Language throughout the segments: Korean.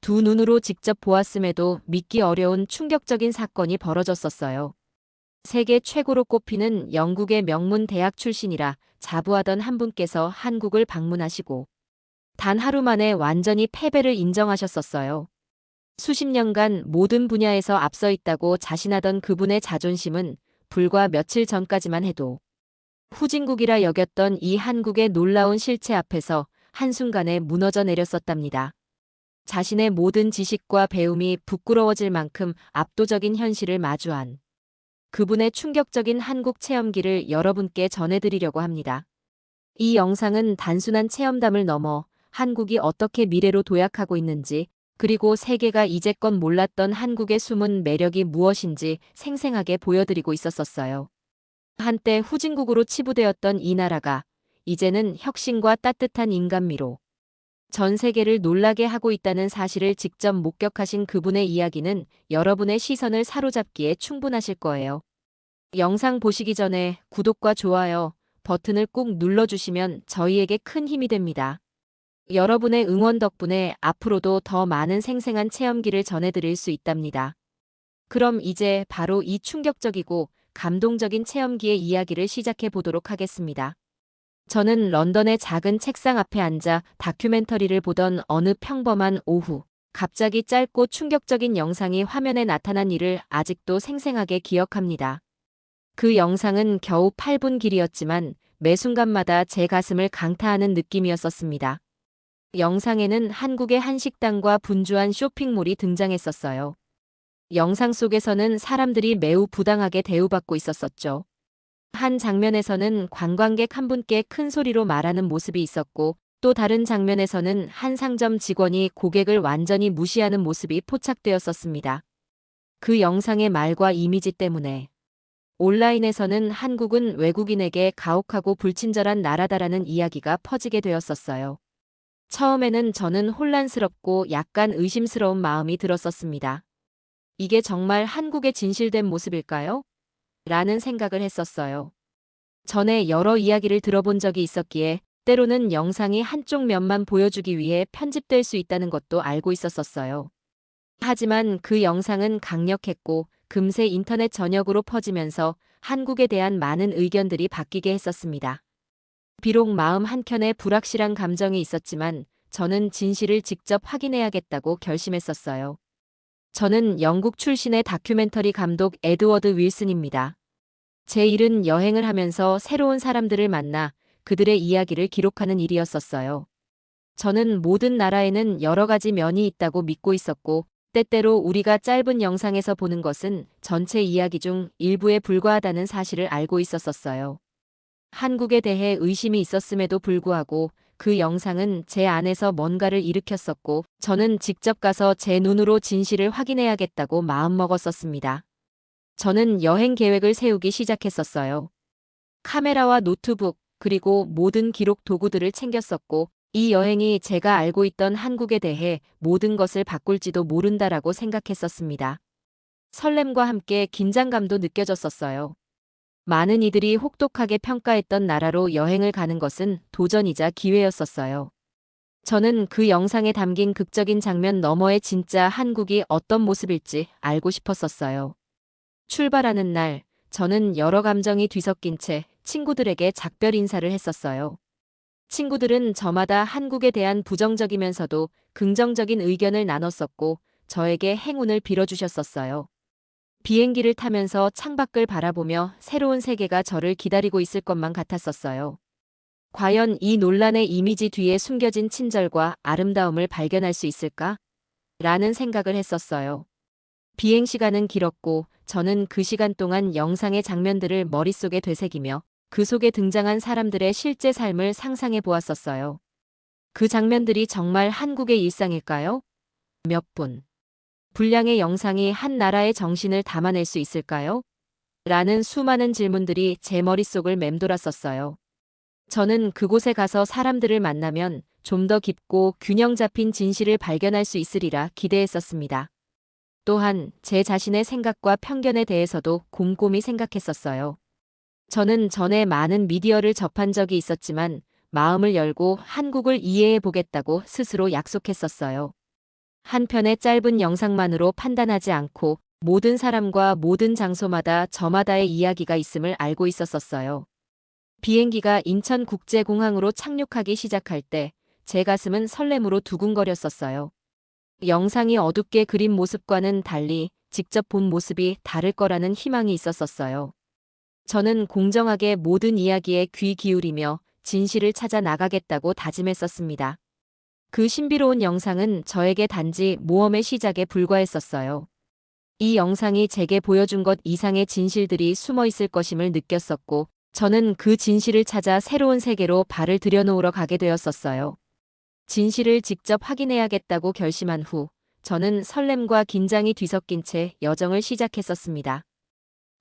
두 눈으로 직접 보았음에도 믿기 어려운 충격적인 사건이 벌어졌었어요. 세계 최고로 꼽히는 영국의 명문 대학 출신이라 자부하던 한 분께서 한국을 방문하시고 단 하루 만에 완전히 패배를 인정하셨었어요. 수십 년간 모든 분야에서 앞서 있다고 자신하던 그분의 자존심은 불과 며칠 전까지만 해도 후진국이라 여겼던 이 한국의 놀라운 실체 앞에서 한순간에 무너져 내렸었답니다. 자신의 모든 지식과 배움이 부끄러워질 만큼 압도적인 현실을 마주한 그분의 충격적인 한국 체험기를 여러분께 전해드리려고 합니다. 이 영상은 단순한 체험담을 넘어 한국이 어떻게 미래로 도약하고 있는지, 그리고 세계가 이제껏 몰랐던 한국의 숨은 매력이 무엇인지 생생하게 보여드리고 있었어요. 한때 후진국으로 치부되었던 이 나라가 이제는 혁신과 따뜻한 인간미로 전 세계를 놀라게 하고 있다는 사실을 직접 목격하신 그분의 이야기는 여러분의 시선을 사로잡기에 충분하실 거예요. 영상 보시기 전에 구독과 좋아요 버튼을 꼭 눌러주시면 저희에게 큰 힘이 됩니다. 여러분의 응원 덕분에 앞으로도 더 많은 생생한 체험기를 전해드릴 수 있답니다. 그럼 이제 바로 이 충격적이고 감동적인 체험기의 이야기를 시작해 보도록 하겠습니다. 저는 런던의 작은 책상 앞에 앉아 다큐멘터리를 보던 어느 평범한 오후, 갑자기 짧고 충격적인 영상이 화면에 나타난 일을 아직도 생생하게 기억합니다. 그 영상은 겨우 8분 길이었지만 매 순간마다 제 가슴을 강타하는 느낌이었었습니다. 영상에는 한국의 한 식당과 분주한 쇼핑몰이 등장했었어요. 영상 속에서는 사람들이 매우 부당하게 대우받고 있었었죠. 한 장면에서는 관광객 한 분께 큰 소리로 말하는 모습이 있었고, 또 다른 장면에서는 한 상점 직원이 고객을 완전히 무시하는 모습이 포착되었었습니다. 그 영상의 말과 이미지 때문에 온라인에서는 한국은 외국인에게 가혹하고 불친절한 나라다라는 이야기가 퍼지게 되었었어요. 처음에는 저는 혼란스럽고 약간 의심스러운 마음이 들었었습니다. 이게 정말 한국의 진실된 모습일까요? 라는 생각을 했었어요. 전에 여러 이야기를 들어본 적이 있었기에 때로는 영상이 한쪽 면만 보여주기 위해 편집될 수 있다는 것도 알고 있었어요. 하지만 그 영상은 강력했고 금세 인터넷 전역으로 퍼지면서 한국에 대한 많은 의견들이 바뀌게 했었습니다. 비록 마음 한켠에 불확실한 감정이 있었지만 저는 진실을 직접 확인해야겠다고 결심했었어요. 저는 영국 출신의 다큐멘터리 감독 에드워드 윌슨입니다. 제 일은 여행을 하면서 새로운 사람들을 만나 그들의 이야기를 기록하는 일이었었어요. 저는 모든 나라에는 여러 가지 면이 있다고 믿고 있었고, 때때로 우리가 짧은 영상에서 보는 것은 전체 이야기 중 일부에 불과하다는 사실을 알고 있었어요. 한국에 대해 의심이 있었음에도 불구하고 그 영상은 제 안에서 뭔가를 일으켰었고, 저는 직접 가서 제 눈으로 진실을 확인해야겠다고 마음먹었었습니다. 저는 여행 계획을 세우기 시작했었어요. 카메라와 노트북, 그리고 모든 기록 도구들을 챙겼었고, 이 여행이 제가 알고 있던 한국에 대해 모든 것을 바꿀지도 모른다라고 생각했었습니다. 설렘과 함께 긴장감도 느껴졌었어요. 많은 이들이 혹독하게 평가했던 나라로 여행을 가는 것은 도전이자 기회였었어요. 저는 그 영상에 담긴 극적인 장면 너머의 진짜 한국이 어떤 모습일지 알고 싶었었어요. 출발하는 날, 저는 여러 감정이 뒤섞인 채 친구들에게 작별 인사를 했었어요. 친구들은 저마다 한국에 대한 부정적이면서도 긍정적인 의견을 나눴었고, 저에게 행운을 빌어주셨었어요. 비행기를 타면서 창밖을 바라보며 새로운 세계가 저를 기다리고 있을 것만 같았었어요. 과연 이 논란의 이미지 뒤에 숨겨진 친절과 아름다움을 발견할 수 있을까? 라는 생각을 했었어요. 비행 시간은 길었고 저는 그 시간 동안 영상의 장면들을 머릿속에 되새기며 그 속에 등장한 사람들의 실제 삶을 상상해 보았었어요. 그 장면들이 정말 한국의 일상일까요? 몇 분 분량의 영상이 한 나라의 정신을 담아낼 수 있을까요? 라는 수많은 질문들이 제 머릿속을 맴돌았었어요. 저는 그곳에 가서 사람들을 만나면 좀 더 깊고 균형 잡힌 진실을 발견할 수 있으리라 기대했었습니다. 또한 제 자신의 생각과 편견에 대해서도 곰곰이 생각했었어요. 저는 전에 많은 미디어를 접한 적이 있었지만 마음을 열고 한국을 이해해 보겠다고 스스로 약속했었어요. 한편의 짧은 영상만으로 판단하지 않고 모든 사람과 모든 장소마다 저마다의 이야기가 있음을 알고 있었어요. 비행기가 인천국제공항으로 착륙하기 시작할 때 제 가슴은 설렘으로 두근거렸었어요. 영상이 어둡게 그린 모습과는 달리 직접 본 모습이 다를 거라는 희망이 있었어요. 저는 공정하게 모든 이야기에 귀 기울이며 진실을 찾아 나가겠다고 다짐했었습니다. 그 신비로운 영상은 저에게 단지 모험의 시작에 불과했었어요. 이 영상이 제게 보여준 것 이상의 진실들이 숨어 있을 것임을 느꼈었고, 저는 그 진실을 찾아 새로운 세계로 발을 들여놓으러 가게 되었었어요. 진실을 직접 확인해야겠다고 결심한 후, 저는 설렘과 긴장이 뒤섞인 채 여정을 시작했었습니다.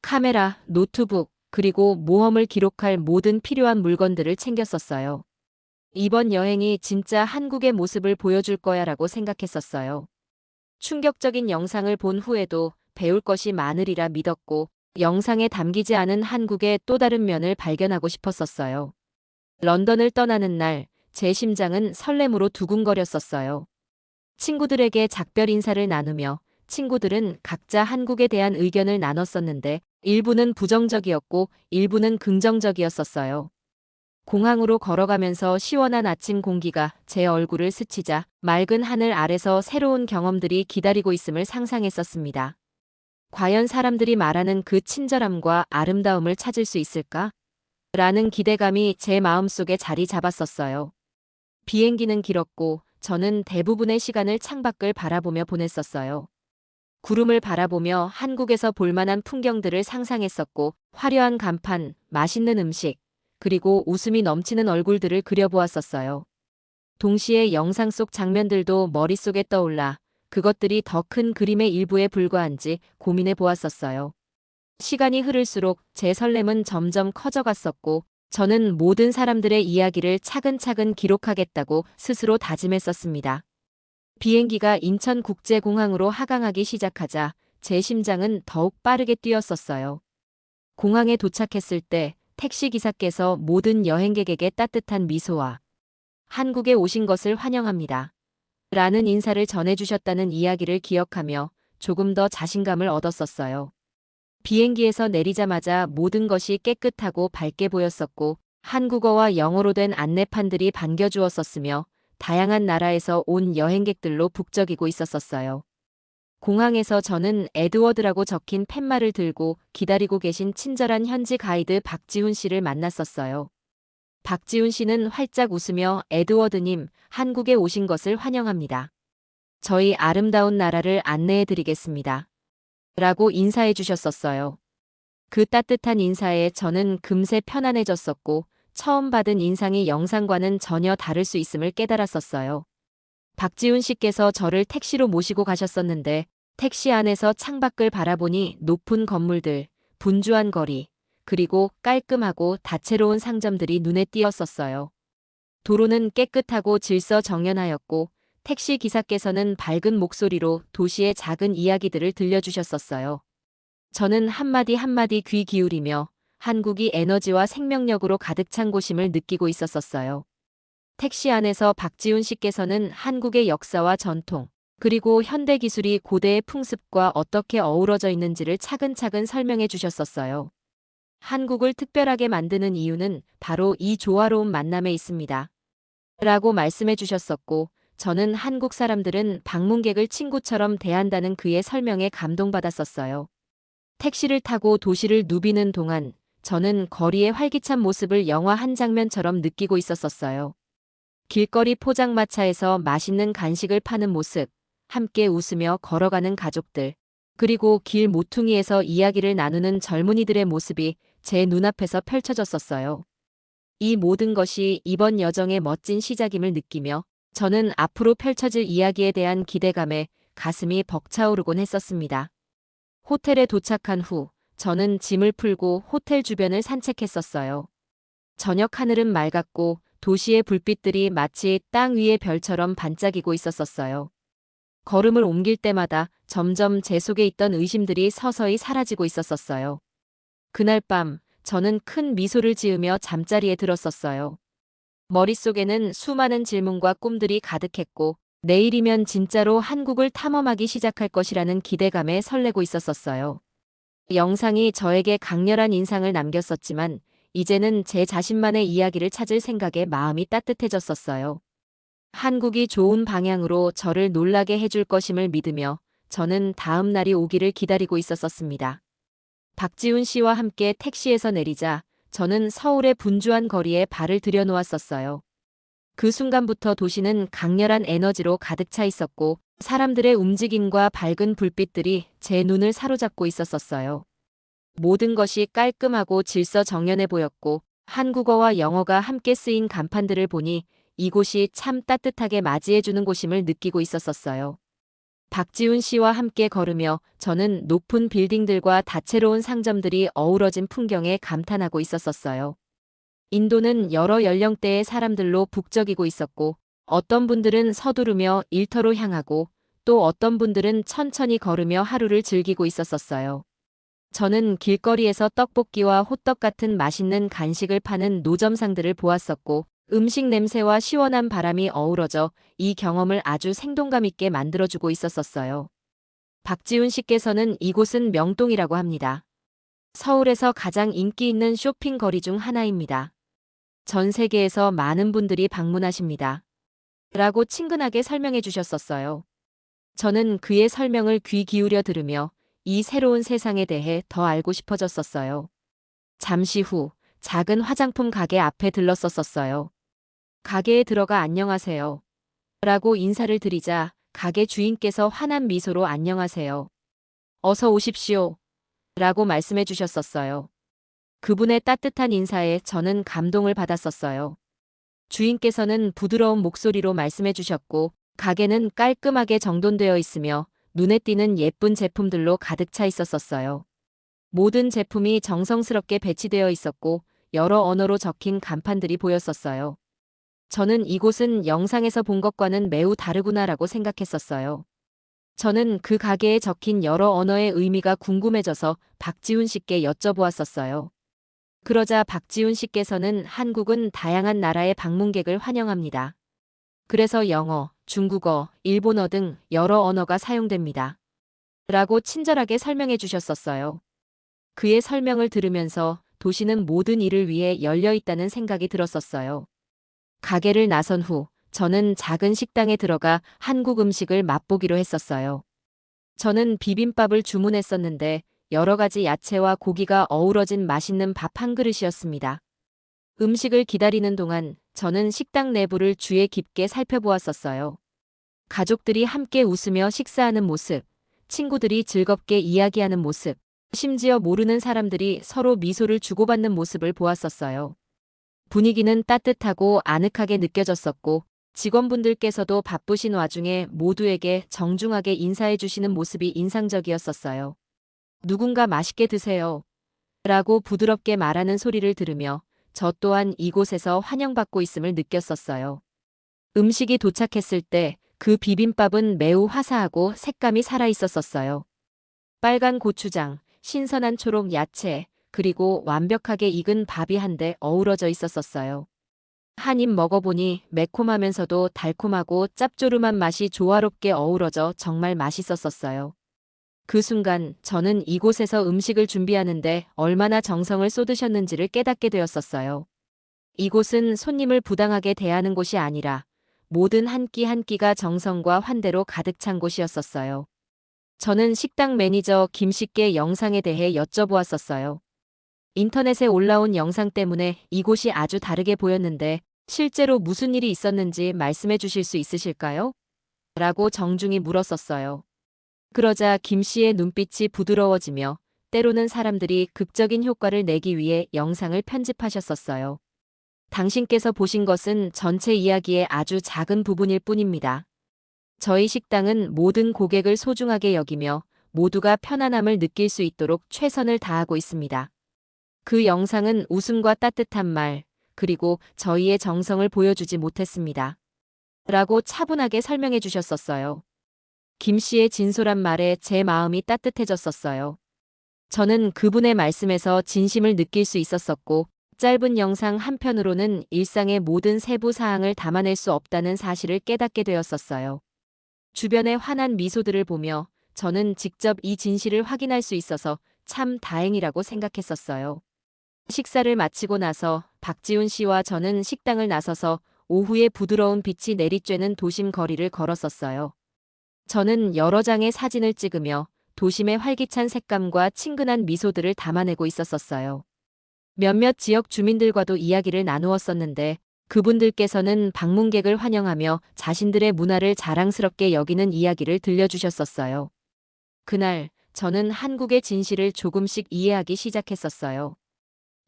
카메라, 노트북, 그리고 모험을 기록할 모든 필요한 물건들을 챙겼었어요. 이번 여행이 진짜 한국의 모습을 보여줄 거야라고 생각했었어요. 충격적인 영상을 본 후에도 배울 것이 많으리라 믿었고, 영상에 담기지 않은 한국의 또 다른 면을 발견하고 싶었었어요. 런던을 떠나는 날, 제 심장은 설렘으로 두근거렸었어요. 친구들에게 작별 인사를 나누며 친구들은 각자 한국에 대한 의견을 나눴었는데 일부는 부정적이었고 일부는 긍정적이었었어요. 공항으로 걸어가면서 시원한 아침 공기가 제 얼굴을 스치자 맑은 하늘 아래서 새로운 경험들이 기다리고 있음을 상상했었습니다. 과연 사람들이 말하는 그 친절함과 아름다움을 찾을 수 있을까? 라는 기대감이 제 마음속에 자리 잡았었어요. 비행기는 길었고 저는 대부분의 시간을 창밖을 바라보며 보냈었어요. 구름을 바라보며 한국에서 볼만한 풍경들을 상상했었고 화려한 간판, 맛있는 음식, 그리고 웃음이 넘치는 얼굴들을 그려보았었어요. 동시에 영상 속 장면들도 머릿속에 떠올라 그것들이 더 큰 그림의 일부에 불과한지 고민해 보았었어요. 시간이 흐를수록 제 설렘은 점점 커져갔었고 저는 모든 사람들의 이야기를 차근차근 기록하겠다고 스스로 다짐했었습니다. 비행기가 인천국제공항으로 하강하기 시작하자 제 심장은 더욱 빠르게 뛰었었어요. 공항에 도착했을 때 택시 기사께서 모든 여행객에게 따뜻한 미소와 한국에 오신 것을 환영합니다. 라는 인사를 전해주셨다는 이야기를 기억하며 조금 더 자신감을 얻었었어요. 비행기에서 내리자마자 모든 것이 깨끗하고 밝게 보였었고 한국어와 영어로 된 안내판들이 반겨주었었으며 다양한 나라에서 온 여행객들로 북적이고 있었어요. 공항에서 저는 에드워드라고 적힌 팻말을 들고 기다리고 계신 친절한 현지 가이드 박지훈 씨를 만났었어요. 박지훈 씨는 활짝 웃으며 에드워드님, 한국에 오신 것을 환영합니다. 저희 아름다운 나라를 안내해 드리겠습니다. 라고 인사해 주셨었어요. 그 따뜻한 인사에 저는 금세 편안해졌었고 처음 받은 인상이 영상과는 전혀 다를 수 있음을 깨달았었어요. 박지훈 씨께서 저를 택시로 모시고 가셨었는데 택시 안에서 창밖을 바라보니 높은 건물들, 분주한 거리, 그리고 깔끔하고 다채로운 상점들이 눈에 띄었었어요. 도로는 깨끗하고 질서정연하였고 택시 기사께서는 밝은 목소리로 도시의 작은 이야기들을 들려주셨었어요. 저는 한마디 한마디 귀 기울이며 한국이 에너지와 생명력으로 가득 찬 곳임을 느끼고 있었어요. 택시 안에서 박지훈 씨께서는 한국의 역사와 전통, 그리고 현대 기술이 고대의 풍습과 어떻게 어우러져 있는지를 차근차근 설명해 주셨었어요. 한국을 특별하게 만드는 이유는 바로 이 조화로운 만남에 있습니다. 라고 말씀해 주셨었고, 저는 한국 사람들은 방문객을 친구처럼 대한다는 그의 설명에 감동받았었어요. 택시를 타고 도시를 누비는 동안 저는 거리의 활기찬 모습을 영화 한 장면처럼 느끼고 있었어요. 길거리 포장마차에서 맛있는 간식을 파는 모습, 함께 웃으며 걸어가는 가족들, 그리고 길 모퉁이에서 이야기를 나누는 젊은이들의 모습이 제 눈앞에서 펼쳐졌었어요. 이 모든 것이 이번 여정의 멋진 시작임을 느끼며 저는 앞으로 펼쳐질 이야기에 대한 기대감에 가슴이 벅차오르곤 했었습니다. 호텔에 도착한 후 저는 짐을 풀고 호텔 주변을 산책했었어요. 저녁 하늘은 맑았고 도시의 불빛들이 마치 땅 위의 별처럼 반짝이고 있었어요. 걸음을 옮길 때마다 점점 제 속에 있던 의심들이 서서히 사라지고 있었어요. 그날 밤 저는 큰 미소를 지으며 잠자리에 들었었어요. 머릿속에는 수많은 질문과 꿈들이 가득했고 내일이면 진짜로 한국을 탐험하기 시작할 것이라는 기대감에 설레고 있었어요. 영상이 저에게 강렬한 인상을 남겼었지만 이제는 제 자신만의 이야기를 찾을 생각에 마음이 따뜻해졌었어요. 한국이 좋은 방향으로 저를 놀라게 해줄 것임을 믿으며 저는 다음 날이 오기를 기다리고 있었습니다. 박지훈 씨와 함께 택시에서 내리자 저는 서울의 분주한 거리에 발을 들여놓았었어요. 그 순간부터 도시는 강렬한 에너지로 가득 차 있었고 사람들의 움직임과 밝은 불빛들이 제 눈을 사로잡고 있었어요. 모든 것이 깔끔하고 질서정연해 보였고 한국어와 영어가 함께 쓰인 간판들을 보니 이곳이 참 따뜻하게 맞이해주는 곳임을 느끼고 있었어요. 박지훈 씨와 함께 걸으며 저는 높은 빌딩들과 다채로운 상점들이 어우러진 풍경에 감탄하고 있었어요. 인도는 여러 연령대의 사람들로 북적이고 있었고 어떤 분들은 서두르며 일터로 향하고 또 어떤 분들은 천천히 걸으며 하루를 즐기고 있었어요. 저는 길거리에서 떡볶이와 호떡 같은 맛있는 간식을 파는 노점상들을 보았었고 음식 냄새와 시원한 바람이 어우러져 이 경험을 아주 생동감 있게 만들어주고 있었어요. 박지훈 씨께서는 이곳은 명동이라고 합니다. 서울에서 가장 인기 있는 쇼핑 거리 중 하나입니다. 전 세계에서 많은 분들이 방문하십니다. 라고 친근하게 설명해 주셨었어요. 저는 그의 설명을 귀 기울여 들으며 이 새로운 세상에 대해 더 알고 싶어졌었어요. 잠시 후 작은 화장품 가게 앞에 들렀었어요. 가게에 들어가 안녕하세요. 라고 인사를 드리자 가게 주인께서 환한 미소로 안녕하세요. 어서 오십시오. 라고 말씀해 주셨었어요. 그분의 따뜻한 인사에 저는 감동을 받았었어요. 주인께서는 부드러운 목소리로 말씀해 주셨고 가게는 깔끔하게 정돈되어 있으며 눈에 띄는 예쁜 제품들로 가득 차 있었어요. 모든 제품이 정성스럽게 배치되어 있었고 여러 언어로 적힌 간판들이 보였었어요. 저는 이곳은 영상에서 본 것과는 매우 다르구나라고 생각했었어요. 저는 그 가게에 적힌 여러 언어의 의미가 궁금해져서 박지훈 씨께 여쭤보았었어요. 그러자 박지훈 씨께서는 한국은 다양한 나라의 방문객을 환영합니다. 그래서 영어, 중국어, 일본어 등 여러 언어가 사용됩니다. 라고 친절하게 설명해 주셨었어요. 그의 설명을 들으면서 도시는 모든 일을 위해 열려 있다는 생각이 들었었어요. 가게를 나선 후 저는 작은 식당에 들어가 한국 음식을 맛보기로 했었어요. 저는 비빔밥을 주문했었는데 여러 가지 야채와 고기가 어우러진 맛있는 밥 한 그릇이었습니다. 음식을 기다리는 동안 저는 식당 내부를 주의 깊게 살펴보았었어요. 가족들이 함께 웃으며 식사하는 모습, 친구들이 즐겁게 이야기하는 모습, 심지어 모르는 사람들이 서로 미소를 주고받는 모습을 보았었어요. 분위기는 따뜻하고 아늑하게 느껴졌었고 직원분들께서도 바쁘신 와중에 모두에게 정중하게 인사해 주시는 모습이 인상적이었었어요. 누군가 맛있게 드세요. 라고 부드럽게 말하는 소리를 들으며 저 또한 이곳에서 환영받고 있음을 느꼈었어요. 음식이 도착했을 때 그 비빔밥은 매우 화사하고 색감이 살아있었어요. 빨간 고추장, 신선한 초록 야채, 그리고 완벽하게 익은 밥이 한데 어우러져 있었어요. 한 입 먹어보니 매콤하면서도 달콤하고 짭조름한 맛이 조화롭게 어우러져 정말 맛있었어요. 그 순간 저는 이곳에서 음식을 준비하는데 얼마나 정성을 쏟으셨는지를 깨닫게 되었었어요. 이곳은 손님을 부당하게 대하는 곳이 아니라 모든 한 끼 한 끼가 정성과 환대로 가득 찬 곳이었었어요. 저는 식당 매니저 김 씨께 영상에 대해 여쭤보았었어요. 인터넷에 올라온 영상 때문에 이곳이 아주 다르게 보였는데 실제로 무슨 일이 있었는지 말씀해 주실 수 있으실까요? 라고 정중히 물었었어요. 그러자 김 씨의 눈빛이 부드러워지며 때로는 사람들이 극적인 효과를 내기 위해 영상을 편집하셨었어요. 당신께서 보신 것은 전체 이야기의 아주 작은 부분일 뿐입니다. 저희 식당은 모든 고객을 소중하게 여기며 모두가 편안함을 느낄 수 있도록 최선을 다하고 있습니다. 그 영상은 웃음과 따뜻한 말, 그리고 저희의 정성을 보여주지 못했습니다. 라고 차분하게 설명해 주셨었어요. 김 씨의 진솔한 말에 제 마음이 따뜻해졌었어요. 저는 그분의 말씀에서 진심을 느낄 수 있었었고 짧은 영상 한편으로는 일상의 모든 세부 사항을 담아낼 수 없다는 사실을 깨닫게 되었었어요. 주변의 환한 미소들을 보며 저는 직접 이 진실을 확인할 수 있어서 참 다행이라고 생각했었어요. 식사를 마치고 나서 박지훈 씨와 저는 식당을 나서서 오후에 부드러운 빛이 내리쬐는 도심 거리를 걸었었어요. 저는 여러 장의 사진을 찍으며 도심의 활기찬 색감과 친근한 미소들을 담아내고 있었어요. 몇몇 지역 주민들과도 이야기를 나누었었는데 그분들께서는 방문객을 환영하며 자신들의 문화를 자랑스럽게 여기는 이야기를 들려주셨었어요. 그날 저는 한국의 진실을 조금씩 이해하기 시작했었어요.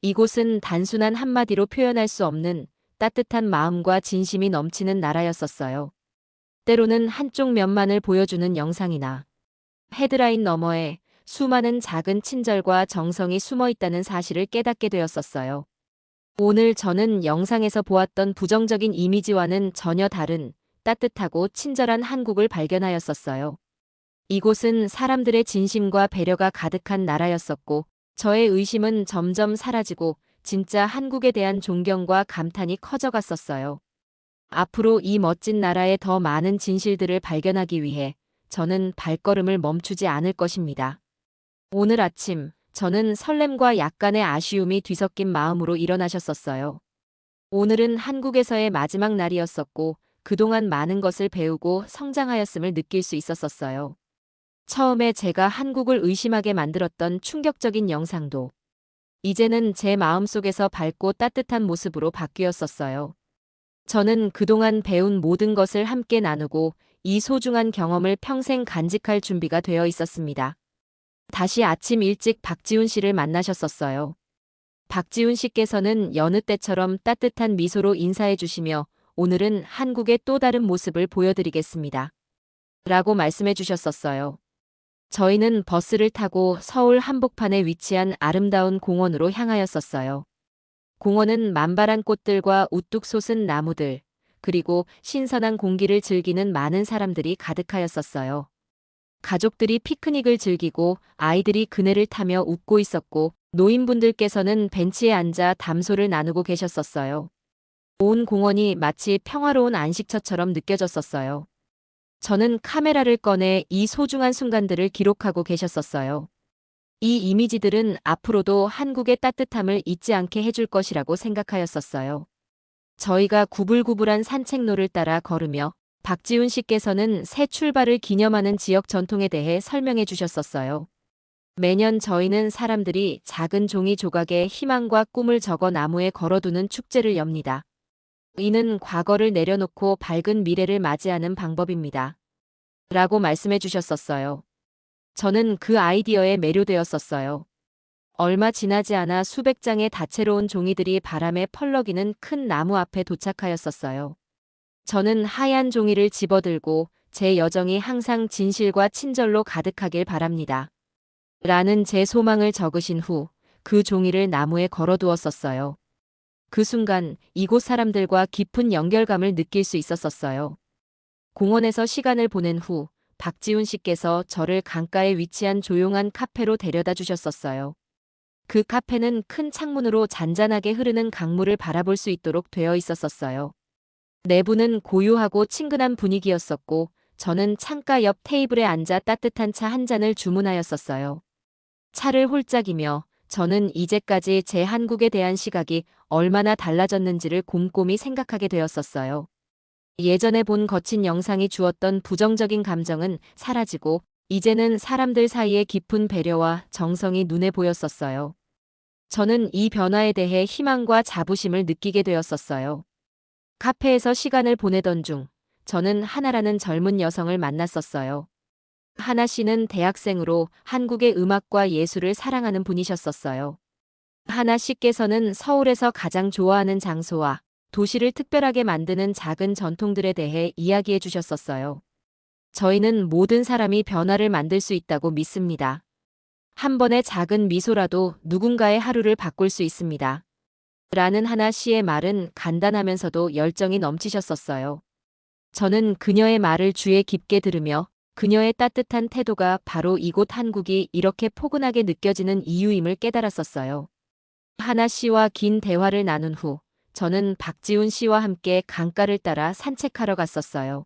이곳은 단순한 한마디로 표현할 수 없는 따뜻한 마음과 진심이 넘치는 나라였었어요. 때로는 한쪽 면만을 보여주는 영상이나 헤드라인 너머에 수많은 작은 친절과 정성이 숨어 있다는 사실을 깨닫게 되었었어요. 오늘 저는 영상에서 보았던 부정적인 이미지와는 전혀 다른 따뜻하고 친절한 한국을 발견하였었어요. 이곳은 사람들의 진심과 배려가 가득한 나라였었고, 저의 의심은 점점 사라지고 진짜 한국에 대한 존경과 감탄이 커져갔었어요. 앞으로 이 멋진 나라의 더 많은 진실들을 발견하기 위해 저는 발걸음을 멈추지 않을 것입니다. 오늘 아침, 저는 설렘과 약간의 아쉬움이 뒤섞인 마음으로 일어나셨었어요. 오늘은 한국에서의 마지막 날이었었고, 그동안 많은 것을 배우고 성장하였음을 느낄 수 있었어요. 처음에 제가 한국을 의심하게 만들었던 충격적인 영상도 이제는 제 마음속에서 밝고 따뜻한 모습으로 바뀌었었어요. 저는 그동안 배운 모든 것을 함께 나누고 이 소중한 경험을 평생 간직할 준비가 되어 있었습니다. 다시 아침 일찍 박지훈 씨를 만나셨었어요. 박지훈 씨께서는 여느 때처럼 따뜻한 미소로 인사해 주시며 오늘은 한국의 또 다른 모습을 보여드리겠습니다. 라고 말씀해 주셨었어요. 저희는 버스를 타고 서울 한복판에 위치한 아름다운 공원으로 향하였었어요. 공원은 만발한 꽃들과 우뚝 솟은 나무들, 그리고 신선한 공기를 즐기는 많은 사람들이 가득하였었어요. 가족들이 피크닉을 즐기고 아이들이 그네를 타며 웃고 있었고 노인분들께서는 벤치에 앉아 담소를 나누고 계셨었어요. 온 공원이 마치 평화로운 안식처처럼 느껴졌었어요. 저는 카메라를 꺼내 이 소중한 순간들을 기록하고 계셨었어요. 이 이미지들은 앞으로도 한국의 따뜻함을 잊지 않게 해줄 것이라고 생각하였었어요. 저희가 구불구불한 산책로를 따라 걸으며 박지훈 씨께서는 새 출발을 기념하는 지역 전통에 대해 설명해 주셨었어요. 매년 저희는 사람들이 작은 종이 조각에 희망과 꿈을 적어 나무에 걸어두는 축제를 엽니다. 이는 과거를 내려놓고 밝은 미래를 맞이하는 방법입니다. 라고 말씀해 주셨었어요. 저는 그 아이디어에 매료되었었어요. 얼마 지나지 않아 수백 장의 다채로운 종이들이 바람에 펄럭이는 큰 나무 앞에 도착하였었어요. 저는 하얀 종이를 집어들고 제 여정이 항상 진실과 친절로 가득하길 바랍니다. 라는 제 소망을 적으신 후 그 종이를 나무에 걸어두었었어요. 그 순간 이곳 사람들과 깊은 연결감을 느낄 수 있었어요. 공원에서 시간을 보낸 후 박지훈 씨께서 저를 강가에 위치한 조용한 카페로 데려다 주셨었어요. 그 카페는 큰 창문으로 잔잔하게 흐르는 강물을 바라볼 수 있도록 되어 있었어요. 내부는 고요하고 친근한 분위기였었고 저는 창가 옆 테이블에 앉아 따뜻한 차 한 잔을 주문하였었어요. 차를 홀짝이며 저는 이제까지 제 한국에 대한 시각이 얼마나 달라졌는지를 곰곰이 생각하게 되었었어요. 예전에 본 거친 영상이 주었던 부정적인 감정은 사라지고 이제는 사람들 사이의 깊은 배려와 정성이 눈에 보였었어요. 저는 이 변화에 대해 희망과 자부심을 느끼게 되었었어요. 카페에서 시간을 보내던 중 저는 하나라는 젊은 여성을 만났었어요. 하나 씨는 대학생으로 한국의 음악과 예술을 사랑하는 분이셨었어요. 하나 씨께서는 서울에서 가장 좋아하는 장소와 도시를 특별하게 만드는 작은 전통들에 대해 이야기해 주셨었어요. 저희는 모든 사람이 변화를 만들 수 있다고 믿습니다. 한 번의 작은 미소라도 누군가의 하루를 바꿀 수 있습니다. 라는 하나 씨의 말은 간단하면서도 열정이 넘치셨었어요. 저는 그녀의 말을 주의 깊게 들으며 그녀의 따뜻한 태도가 바로 이곳 한국이 이렇게 포근하게 느껴지는 이유임을 깨달았었어요. 하나 씨와 긴 대화를 나눈 후 저는 박지훈 씨와 함께 강가를 따라 산책하러 갔었어요.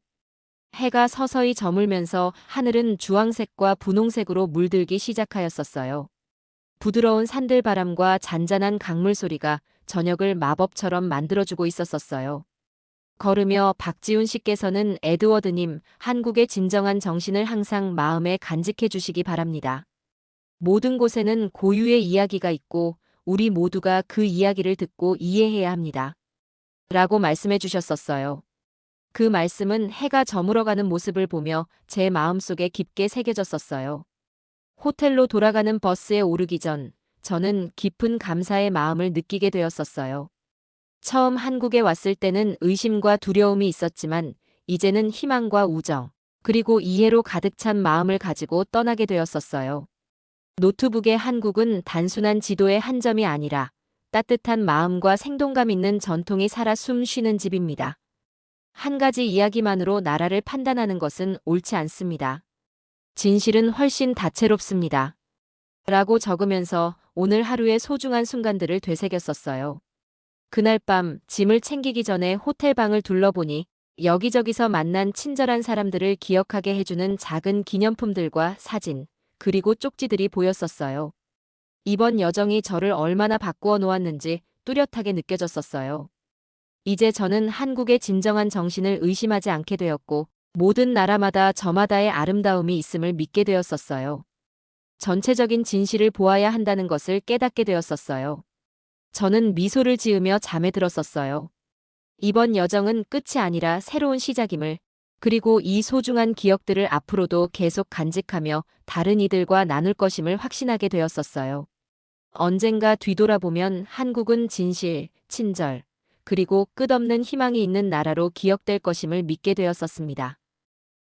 해가 서서히 저물면서 하늘은 주황색과 분홍색으로 물들기 시작하였었어요. 부드러운 산들바람과 잔잔한 강물 소리가 저녁을 마법처럼 만들어주고 있었었어요. 걸으며 박지훈 씨께서는 에드워드님, 한국의 진정한 정신을 항상 마음에 간직해 주시기 바랍니다. 모든 곳에는 고유의 이야기가 있고 우리 모두가 그 이야기를 듣고 이해해야 합니다. 라고 말씀해 주셨었어요. 그 말씀은 해가 저물어가는 모습을 보며 제 마음속에 깊게 새겨졌었어요. 호텔로 돌아가는 버스에 오르기 전 저는 깊은 감사의 마음을 느끼게 되었었어요. 처음 한국에 왔을 때는 의심과 두려움이 있었지만 이제는 희망과 우정, 그리고 이해로 가득 찬 마음을 가지고 떠나게 되었었어요. 노트북의 한국은 단순한 지도의 한 점이 아니라 따뜻한 마음과 생동감 있는 전통이 살아 숨 쉬는 집입니다. 한 가지 이야기만으로 나라를 판단하는 것은 옳지 않습니다. 진실은 훨씬 다채롭습니다. 라고 적으면서 오늘 하루의 소중한 순간들을 되새겼었어요. 그날 밤 짐을 챙기기 전에 호텔 방을 둘러보니 여기저기서 만난 친절한 사람들을 기억하게 해주는 작은 기념품들과 사진, 그리고 쪽지들이 보였었어요. 이번 여정이 저를 얼마나 바꾸어 놓았는지 뚜렷하게 느껴졌었어요. 이제 저는 한국의 진정한 정신을 의심하지 않게 되었고 모든 나라마다 저마다의 아름다움이 있음을 믿게 되었었어요. 전체적인 진실을 보아야 한다는 것을 깨닫게 되었었어요. 저는 미소를 지으며 잠에 들었었어요. 이번 여정은 끝이 아니라 새로운 시작임을, 그리고 이 소중한 기억들을 앞으로도 계속 간직하며 다른 이들과 나눌 것임을 확신하게 되었었어요. 언젠가 뒤돌아보면 한국은 진실, 친절, 그리고 끝없는 희망이 있는 나라로 기억될 것임을 믿게 되었었습니다.